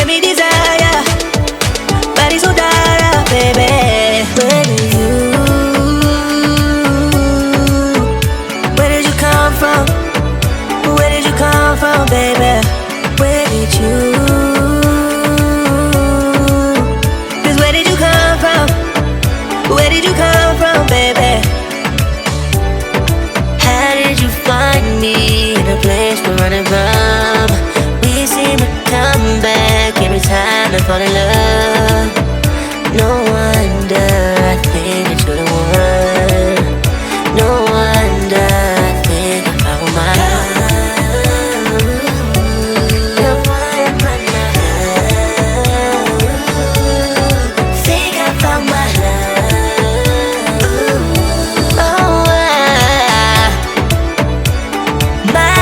made me desire. Body so dark, baby. Where did you come from? Where did you come from, baby? Where did you? 'Cause where did you come from? Where did you come from, baby? How did you find me in a place we're running from? We seem to come back every time I fall in love. No wonder I think that you're the one. No wonder I think I found my love. You're one of my love. Think I found my love. Oh, my.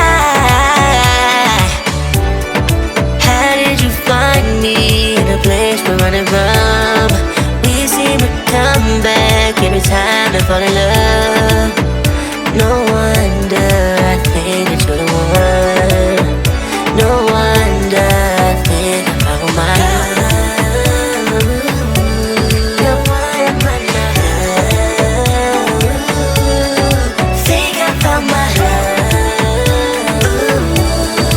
How did you find me in a place we're running from? We seem to come back every time I fall in love. No wonder I think that you're the one. No wonder I think I found my love. You're one of my love. Think I found my love.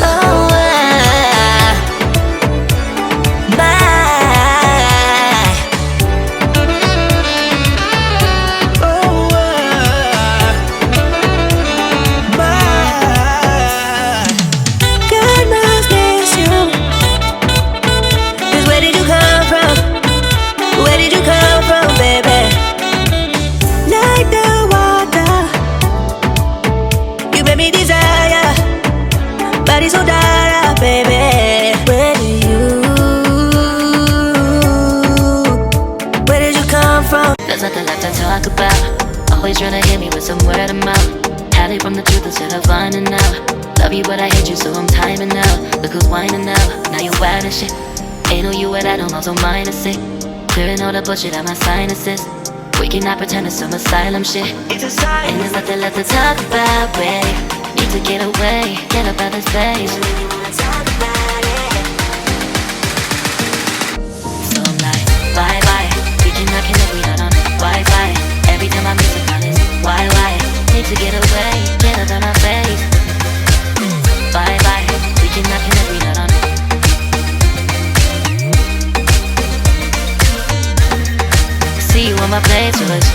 Oh, my. Body so dark, baby. Where did you come from? There's nothing left to talk about. Always trying to hit me with some word of mouth. Hide it from the truth instead of finding out. Love you but I hate you so I'm timing out. Look who's whining now, now you wild and shit. Ain't no you at I don't also mind is sick. Clearing all the bullshit out my sinuses. We cannot pretend it's some asylum shit. And there's nothing left to talk about, babe. Need to get away, get up out this place. So I'm like, bye bye. We cannot connect, we not on Wi-Fi. Every time I miss a call it's why? Need to get away, get up out my face. Bye bye. We cannot connect, we not on. See you on my playlist.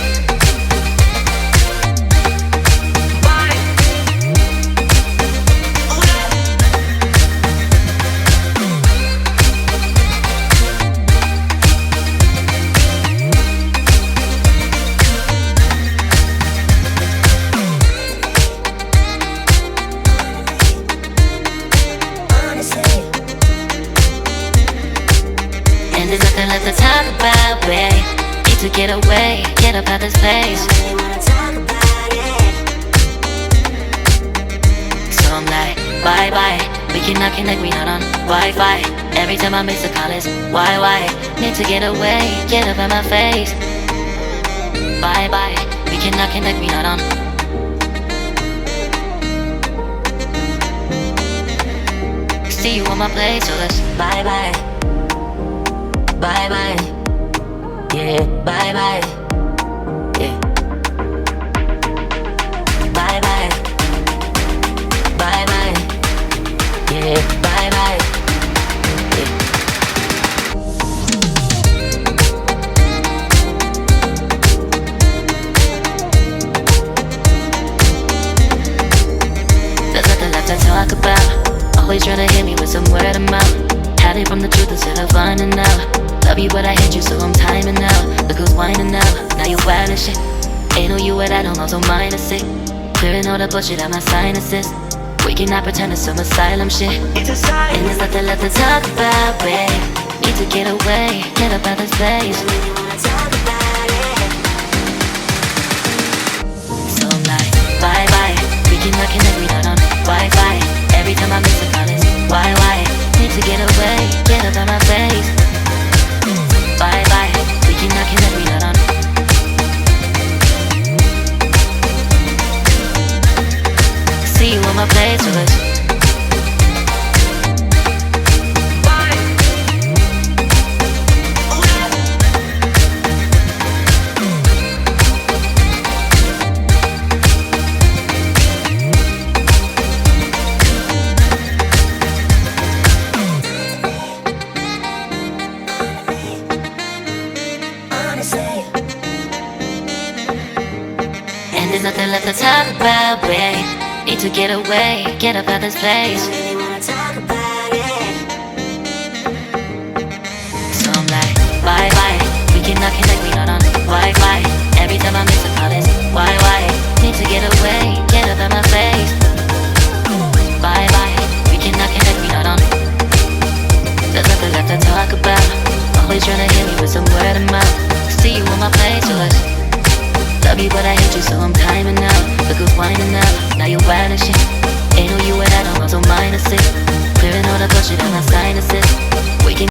And there's nothing left to talk about, babe. Need to get away, get up out this place. So I'm like, bye bye. We cannot connect, we not on Wi-Fi. Every time I miss a call it's why? Need to get away, get up out my face. Bye bye. We cannot connect, we not on. See you on my place, so let's bye bye. Bye bye. Yeah, bye bye. Yeah. Bye bye. Bye bye. Yeah, bye bye. Yeah. There's nothing left to talk about. Always trying to hit me with some word of mouth. Hide it from the truth instead of finding out. Love you but I hate you so I'm timing out. Look who's whining now, now you wild and shit. Ain't no you at I don't also mind is sick. Clearing all the bullshit out my sinuses. We cannot pretend it's some asylum shit. And there's nothing left to talk about, babe. Need to get away, get up out this place. So I'm like, bye bye. We cannot connect, we not on Wi-Fi. Every time I miss a call it's why? Need to get away, get up out my face. Bye bye. We cannot connect, we not on. See you on my playlist. Bye. There's nothing left to talk about, babe. Need to get away, get up out this place. Really wanna talk about it. So I'm like, why? We cannot connect, we not on Wi-Fi. Every time I miss a call, it's why? Need to get away, get up out my face. Bye, we cannot connect, we not on. There's nothing left to talk about. Always trying to hit me with some word of mouth. See you on my place, yours. Love you, but I hate you, so I'm timing out. Look who's whining out, now you're wild and shit. Ain't no you and I don't know, so minus it. Clearing all the bullshit on my sinuses.